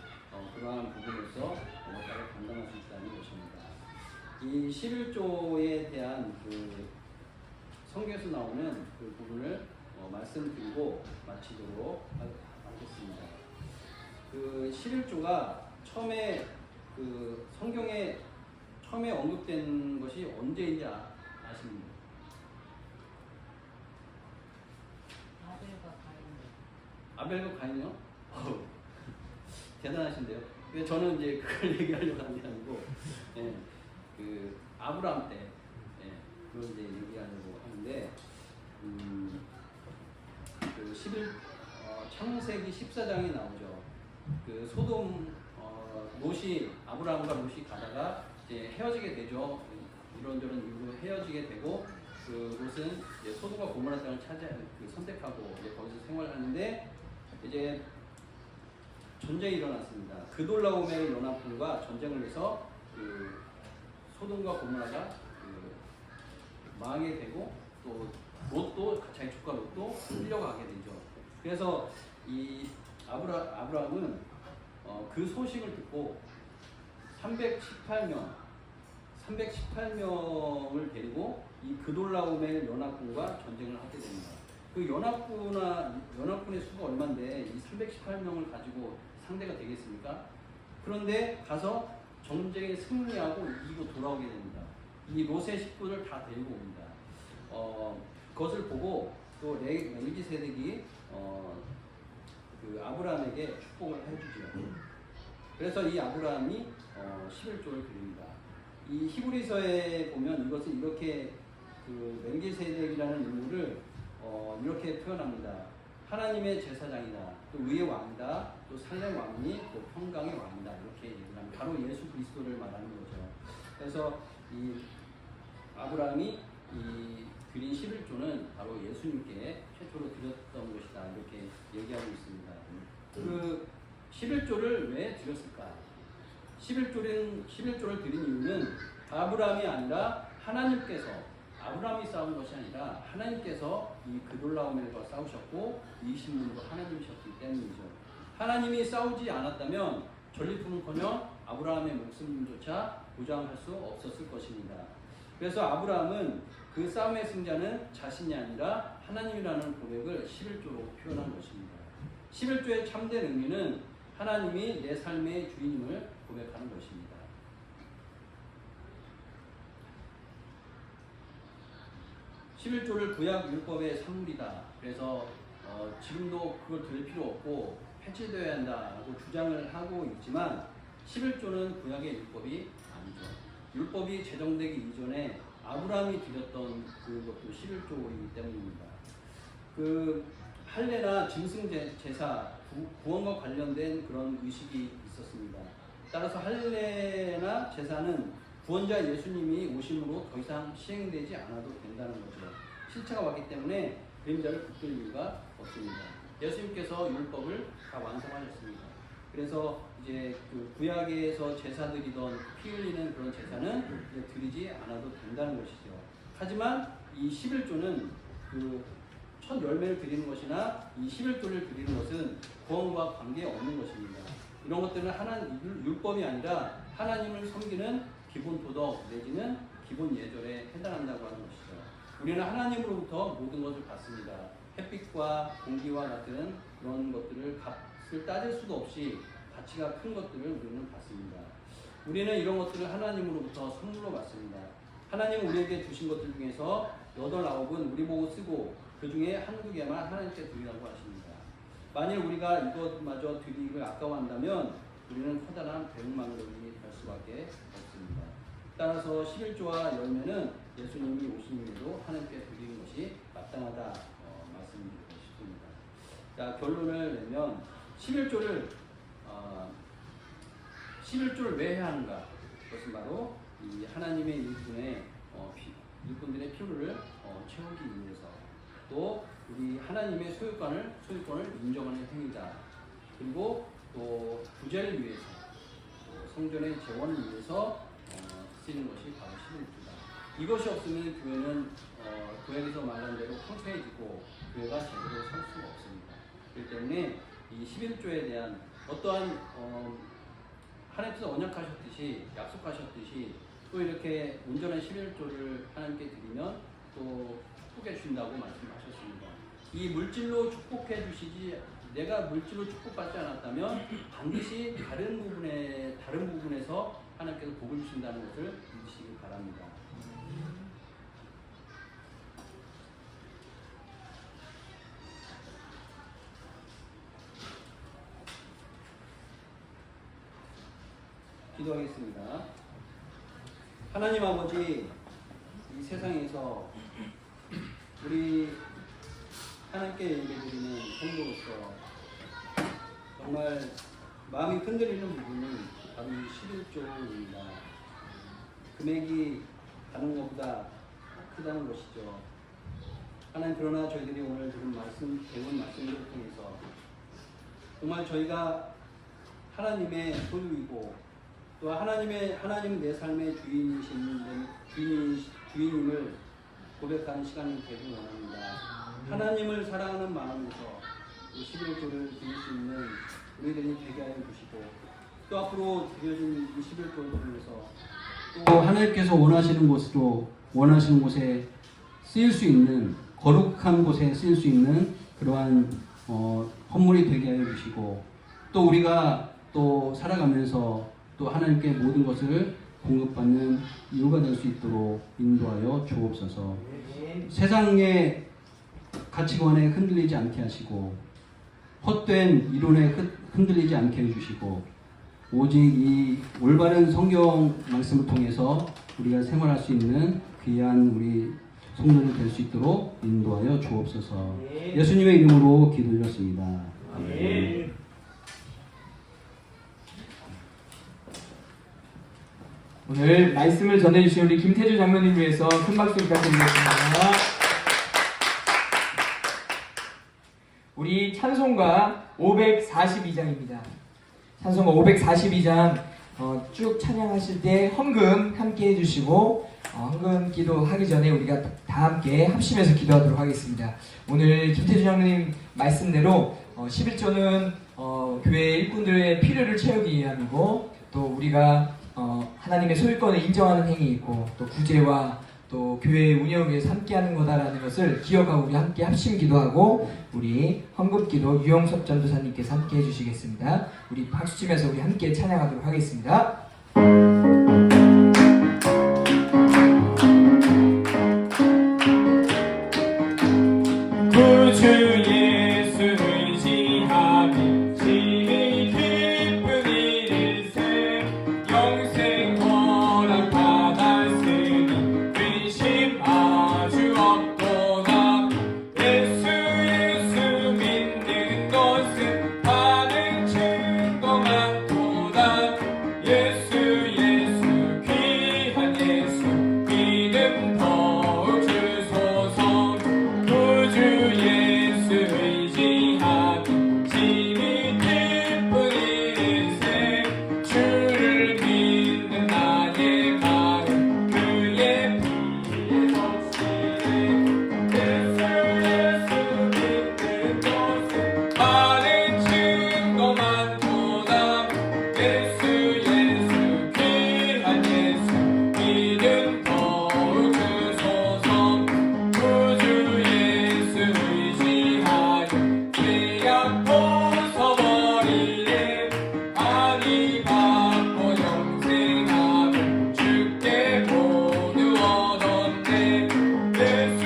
그러한 부분에서 무엇가를 감당할 수 있다는 것입니다. 이 11조에 대한 그 성경에서 나오는 그 부분을 말씀드리고 마치도록 하겠습니다. 그 11조가 처음에 그 성경에 처음에 언급된 것이 언제인지 아십니까? 아벨과 가인이요? 대단하신데요. 근데 저는 이제 그걸 얘기하려고 하는 게 아니고, 예, 그 아브라함 때, 예, 그걸 이제 얘기하려고 하는데, 그 창세기 14장에 나오죠. 그 소돔 롯이 아브라함과 롯이 가다가 이제 헤어지게 되죠. 이런저런 이유로 헤어지게 되고 그 롯은 이제 소돔과 고모라 땅을 선택하고 이제 거기서 생활하는데 이제 전쟁이 일어났습니다. 그돌라오멜 연합군과 전쟁을 해서 그 소돔과 고모라가 그 망하게 되고 또 롯도 자기 조카 롯도 끌려가게 되죠. 그래서 이 아브라함은 그 소식을 듣고 318명을 데리고 이 그돌라오멜 연합군과 전쟁을 하게 됩니다. 그 연합군의 수가 얼마인데 이 318명을 가지고 상대가 되겠습니까? 그런데 가서 전쟁에 승리하고 이기고 돌아오게 됩니다. 이 롯의 식구를 다 데리고 옵니다. 그것을 보고 또 멜기세덱이 그 아브라함에게 축복을 해주죠. 그래서 이 아브라함이 11조를 드립니다. 이 히브리서에 보면 이것을 이렇게 그 멜기세덱이라는 인물을 이렇게 표현합니다. 하나님의 제사장이다, 또 의의 왕이다, 또 살렘 왕이 또 평강의 왕이다 이렇게 얘기를 합니다. 바로 예수 그리스도를 말하는 거죠. 그래서 이 아브라함이 이 드린 11조는 바로 예수님께 최초로 드렸던 것이다 이렇게 얘기하고 있습니다. 그 11조를 왜 드렸을까? 11조를 드린 이유는 아브라함이 아니라 하나님께서, 아브라함이 싸운 것이 아니라 하나님께서 이 그돌라오멜과 싸우셨고 이 신문도 하나님이셨기 때문이죠. 하나님이 싸우지 않았다면 전리품은커녕 아브라함의 목숨조차 보장할 수 없었을 것입니다. 그래서 아브라함은 그 싸움의 승자는 자신이 아니라 하나님이라는 고백을 11조로 표현한 것입니다. 11조의 참된 의미는 하나님이 내 삶의 주인임을 고백하는 것입니다. 11조를 구약 율법의 산물이다. 그래서 지금도 그걸 들을 필요 없고 폐지되어야 한다고 주장을 하고 있지만 11조는 구약의 율법이 아니죠. 율법이 제정되기 이전에 아브라함이 드렸던 그것도 11조이기 때문입니다. 그 할례나 짐승 제사, 구원과 관련된 그런 의식이 있었습니다. 따라서 할례나 제사는 구원자 예수님이 오심으로 더 이상 시행되지 않아도 된다는 거죠. 실체가 왔기 때문에 그림자를 붙들 이유가 없습니다. 예수님께서 율법을 다 완성하셨습니다. 그래서 이제 그 구약에서 제사 드리던 피 흘리는 그런 제사는 이제 드리지 않아도 된다는 것이죠. 하지만 이 11조는 그 첫 열매를 드리는 것이나 이 11조를 드리는 것은 구원과 관계없는 것입니다. 이런 것들은 율법이 아니라 하나님을 섬기는 기본 도덕 내지는 기본 예절에 해당한다고 하는 것이죠. 우리는 하나님으로부터 모든 것을 받습니다. 햇빛과 공기와 같은 그런 것들을 값을 따질 수도 없이 가치가 큰 것들을 우리는 받습니다. 우리는 이런 것들을 하나님으로부터 선물로 받습니다. 하나님은 우리에게 주신 것들 중에서 8, 9은 우리 보고 쓰고 그 중에 한두 개만 하나님께 드리라고 하십니다. 만일 우리가 이것마저 드리기를 아까워한다면 우리는 커다란 배은망덕이 될 수밖에 없습니다. 따라서 11조와 열매는 예수님이 오신 이후로 하나님께 드리는 것이 마땅하다 말씀드리고 싶습니다. 자, 결론을 내면 11조를 왜 해야 하는가? 그것은 바로 이 하나님의 일꾼들의 필요를 채우기 위해서, 또 우리 하나님의 소유권을 인정하는 행위다. 그리고 또 구제를 위해서, 또 성전의 재원을 위해서 쓰이는 것이 바로 11조다. 이것이 없으면 교회는 구약에서 말한 대로 황폐해지고 교회가 제대로 설 수가 없습니다. 그렇기 때문에 이 11조에 대한 어떠한 하나님께서 언약하셨듯이 약속하셨듯이 또 이렇게 온전한 11조를 하나님께 드리면 또 축복해 주신다고 말씀하셨습니다. 이 물질로 축복해 주시지 내가 물질로 축복받지 않았다면 반드시 다른 부분에서 하나님께서 복을 주신다는 것을 믿으시기 바랍니다. 기도하겠습니다. 하나님 아버지, 이 세상에서 우리 하나님께 예배드리는 성도로서 정말 마음이 흔들리는 부분은 바로 이 11조입니다. 금액이 다른 것보다 크다는 것이죠. 하나님, 그러나 저희들이 오늘 들은 배운 말씀을 통해서 정말 저희가 하나님의 소유이고 또 하나님 내 삶의 주인임을 고백하는 시간이 되길 원합니다. 하나님을 사랑하는 마음에서 11조를 드릴 수 있는 우리들이 되게 하여 주시고 또 앞으로 드려진 11조를 통해서 또 하나님께서 원하시는 곳에 쓰일 수 있는 거룩한 곳에 쓰일 수 있는 그러한 헌물이 되게 하여 주시고 또 우리가 또 살아가면서 또 하나님께 모든 것을 공급받는 이유가 될 수 있도록 인도하여 주옵소서. 세상의 가치관에 흔들리지 않게 하시고 헛된 이론에 흔들리지 않게 해주시고 오직 이 올바른 성경 말씀을 통해서 우리가 생활할 수 있는 귀한 우리 성도들 될 수 있도록 인도하여 주옵소서. 예수님의 이름으로 기도드렸습니다. 아멘. 오늘 말씀을 전해주신 우리 김태주 장로님 위해서 큰 박수 부탁드리겠습니다. 우리 찬송가 542장입니다. 찬송가 542장 쭉 찬양하실 때 헌금 함께 해주시고 헌금 기도하기 전에 우리가 다 함께 합심해서 기도하도록 하겠습니다. 오늘 김태주 장로님 말씀대로 11조는 교회 일꾼들의 필요를 채우기 위함이고 또 우리가 하나님의 소유권을 인정하는 행위이고 또 구제와 또 교회의 운영을 위해서 함께하는 거다라는 것을 기억하고 우리 함께 합심 기도하고 우리 헌금기도 유영섭 전도사님께서 함께 해주시겠습니다. 우리 박수치면서 우리 함께 찬양하도록 하겠습니다. 구주 예수 의지하며 심히 기쁜 일일세 영생 허락 받았으니 근심 아주 없도다. 예수 믿는 것은 많은 증거 많도다. 예수 귀한 예수 믿음 더욱 주소서. 구주 예수 의지하며 심히 기쁜 일일세 주를 믿는 나의 마음 그의 피에 덮시네. 예수 믿는 것은 많은 증거 많도다. 예수 귀한 예수 믿음 더욱 주소서. 구주 예수 의지하여 죄악 벗어버리네. 아니 받고 영생하고 주께 모두 얻었네. 예수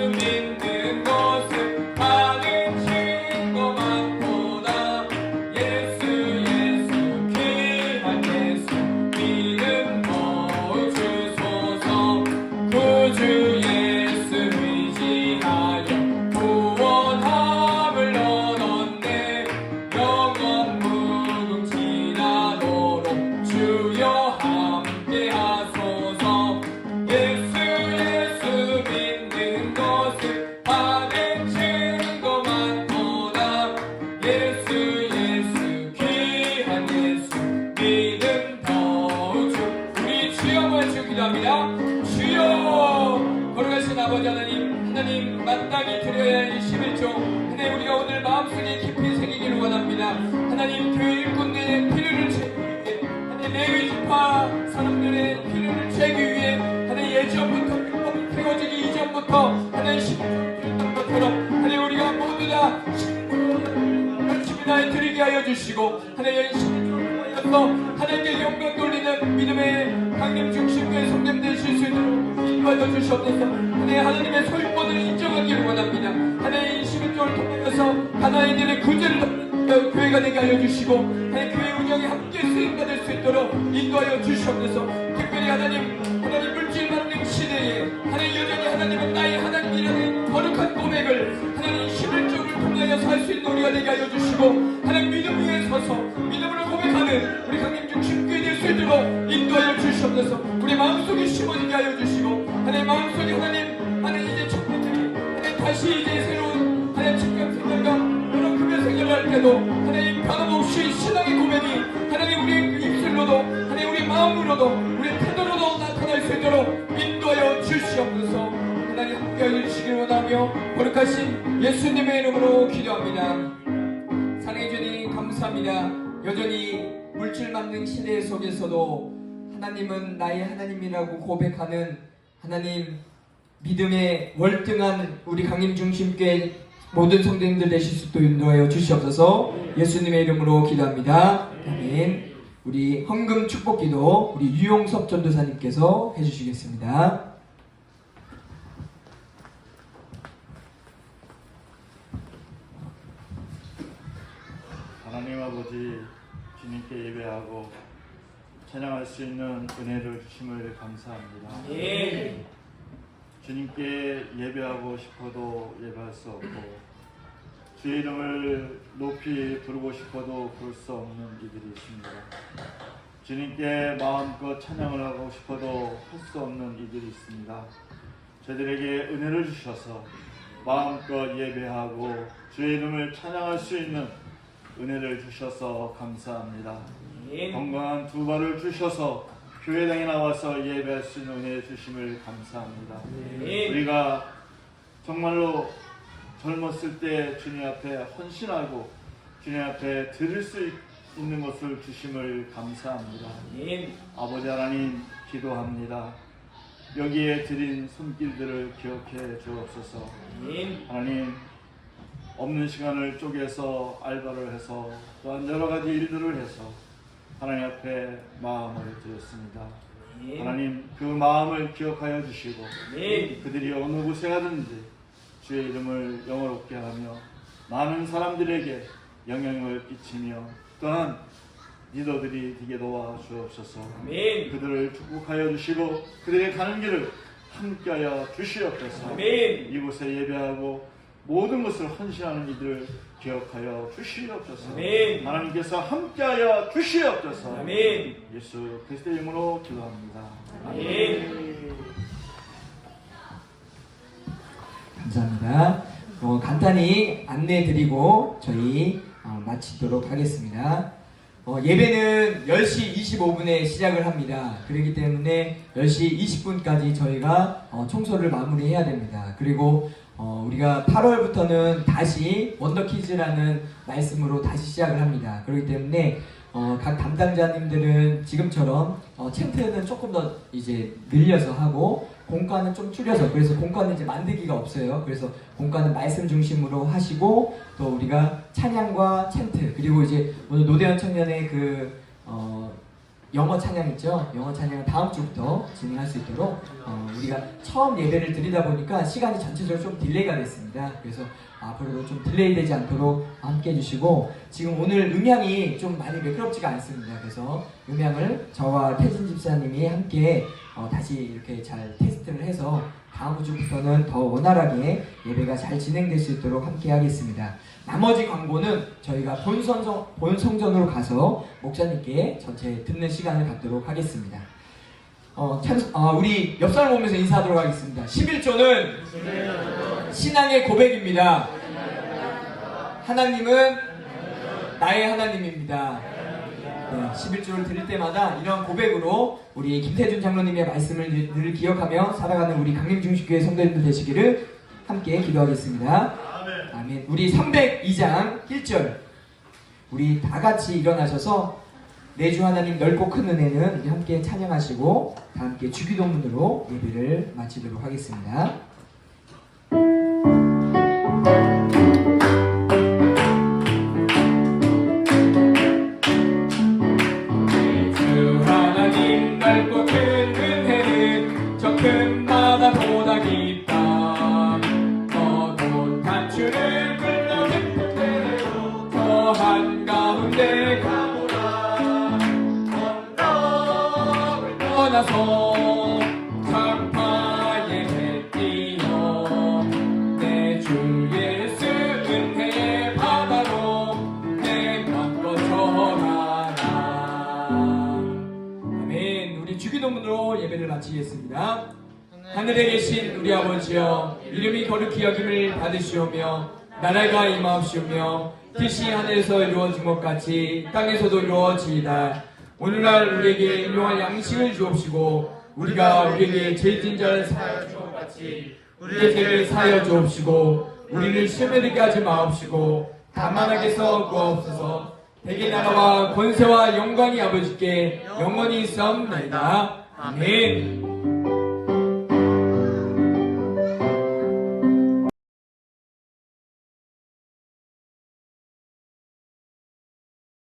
믿는 것은 많은 증거 많도다. 예수 귀한 예수 믿음 더욱 주소서. 구주 예수 의지하여 구원함을 얻었네. 영원 무궁지나도록 주여 함께 하소서. 예수 믿는 것은 많은 증거 많도다. 예수 귀한 예수 믿음 더욱 우리 주여 외쳐 기도합니다. 주여 거룩하신 아버지 하나님 마땅히 드려야 할 11조 하나님 우리가 오늘 마음속에 깊이 새기기를 원합니다. 하나님 교회 일꾼들의 필요를 레위 지파 사람들의 피를 죄기 위해 하나님 예전부터 율법이 태워지기 이전부터 하나님 신부였던 것처럼 하나님 우리가 모두 다 신부로 열심히 나에 드리게 하여 주시고 하나님 신부로서 하나님께 영광 돌리는 믿음의 강림 중심교회 성령 되실 수 있도록 인도하여 주시옵소서. 하나님의 소유권을 인정하기를 원합니다. 하나님 11조를 통하여서 하나님들의 구제를 돕는 교회가 되게 하여 주시고 하나님 교회 운영에 함께 쓰임받을 수 있도록 인도하여 주시옵소서. 특별히 하나님 물질 만능 시대에 하나님 여전히 하나님은 나의 하나님이라는 거룩한 고백을 하나님 11조를 통하여서 할 수 있는 우리가 되게 하여 주시고 하나님 믿음 위에 서서 믿음으로 고백하는 우리 강림 중심교회 될 수 있도록 인도하여 주시옵소서. 우리 마음속에 심어지게 하여 주시고 하나님 마음속에 하나님 이제 청년들이 하나님 다시 이제 새로운 하나님 직감 생활과 여러 급여 생활을 할 때도 하나님 변함없이 신앙의 고백이 하나님 우리의 입술로도 하나님 우리 마음으로도 우리 태도로도 나타날 수 있도록 인도하여 주시옵소서. 하나님 함께하여 주시길 원하며 거룩하신 예수님의 이름으로 기도합니다. 사랑해 주님 감사합니다. 여전히 물질 만능 시대 속에서도 하나님은 나의 하나님이라고 고백하는 하나님 믿음의 월등한 우리 강림 중심교회 모든 성도님들 되실 수 있도록 인도하여 주시옵소서. 예수님의 이름으로 기도합니다. 아멘. 우리 헌금 축복기도 우리 유용섭 전도사님께서 해주시겠습니다. 하나님 아버지, 주님께 예배하고 찬양할 수 있는 은혜를 주심을 감사합니다. 예. 주님께 예배하고 싶어도 예배할 수 없고 주의 이름을 높이 부르고 싶어도 부를 수 없는 이들이 있습니다. 주님께 마음껏 찬양을 하고 싶어도 할 수 없는 이들이 있습니다. 저희들에게 은혜를 주셔서 마음껏 예배하고 주의 이름을 찬양할 수 있는 은혜를 주셔서 감사합니다. 건강한 두 발을 주셔서 교회당에 나와서 예배할 수 있는 은혜 주심을 감사합니다. 우리가 정말로 젊었을 때 주님 앞에 헌신하고 주님 앞에 드릴 수 있는 것을 주심을 감사합니다. 아버지 하나님 기도합니다. 여기에 드린 손길들을 기억해 주옵소서. 하나님 없는 시간을 쪼개서 알바를 해서 또한 여러 가지 일들을 해서 하나님 앞에 마음을 드렸습니다. 하나님 그 마음을 기억하여 주시고 그들이 어느 곳에 가든지 주의 이름을 영화롭게 하며 많은 사람들에게 영향을 끼치며 또한 리더들이 되게 도와주옵소서. 그들을 축복하여 주시고 그들의 가는 길을 함께하여 주시옵소서. 이곳에 예배하고 모든 것을 헌신하는 이들을 기억하여 주시옵소서. 하나님께서 함께하여 주시옵소서. 예수 그리스도의 이름으로 기도합니다. 감사합니다. 간단히 안내드리고 저희 마치도록 하겠습니다. 예배는 10시 25분에 시작을 합니다. 그렇기 때문에 10시 20분까지 저희가 청소를 마무리해야 됩니다. 그리고 우리가 8월부터는 다시 원더키즈라는 말씀으로 다시 시작을 합니다. 그렇기 때문에 각 담당자님들은 지금처럼 챈트는 조금 더 이제 늘려서 하고 공과는 좀 줄여서, 그래서 공과는 이제 만들기가 없어요. 그래서 공과는 말씀 중심으로 하시고 또 우리가 찬양과 챈트, 그리고 이제 오늘 노대현 청년의 영어 찬양 있죠? 영어 찬양은 다음 주부터 진행할 수 있도록 우리가 처음 예배를 드리다 보니까 시간이 전체적으로 좀 딜레이가 됐습니다. 그래서 앞으로도 좀 딜레이 되지 않도록 함께 해주시고, 지금 오늘 음향이 좀 많이 매끄럽지가 않습니다. 그래서 음향을 저와 태진 집사님이 함께 다시 이렇게 잘 테스트를 해서 다음 주부터는 더 원활하게 예배가 잘 진행될 수 있도록 함께 하겠습니다. 나머지 광고는 저희가 본 성전으로 가서 목사님께 전체 듣는 시간을 갖도록 하겠습니다. 우리 옆 사람 보면서 인사하도록 하겠습니다. 11조는 신앙의 고백입니다. 하나님은 나의 하나님입니다. 11조를 드릴 때마다 이러한 고백으로 우리 김태준 장로님의 말씀을 늘 기억하며 살아가는 우리 강림중심교회 성도님들 되시기를 함께 기도하겠습니다. 아멘. 우리 302장 1절 우리 다 같이 일어나셔서 내주 하나님 넓고 큰 은혜는 우리 함께 찬양하시고 다 함께 주기도문으로 예배를 마치도록 하겠습니다. 주 하나님 넓고 큰 은혜는 저 큰 바다보다 깊다. 너도 단추를 불러 깊은 데로 저 한가운데 가보라. 언덕을 떠나서 장파에 뛰어 내 주 예수 은혜의 바다로 내맘 뻗쳐가라. 아멘. 우리 주기도문으로 예배를 마치겠습니다. 하늘에 계신 우리 아버지여, 이름이 거룩히 여김을 받으시오며 나라가 임하옵시오며 뜻이 하늘에서 이루어진 것 같이 땅에서도 이루어지이다. 오늘날 우리에게 일용할 양식을 주옵시고 우리가 우리에게 죄 진 자를 사하여 준 것 같이 우리의 죄를 사하여 주옵시고 우리를 시험에 들게 하지 마옵시고 다만 악에서 구하옵소서. 대개 나라와 권세와 영광이 아버지께 영원히 있사옵나이다. 아멘.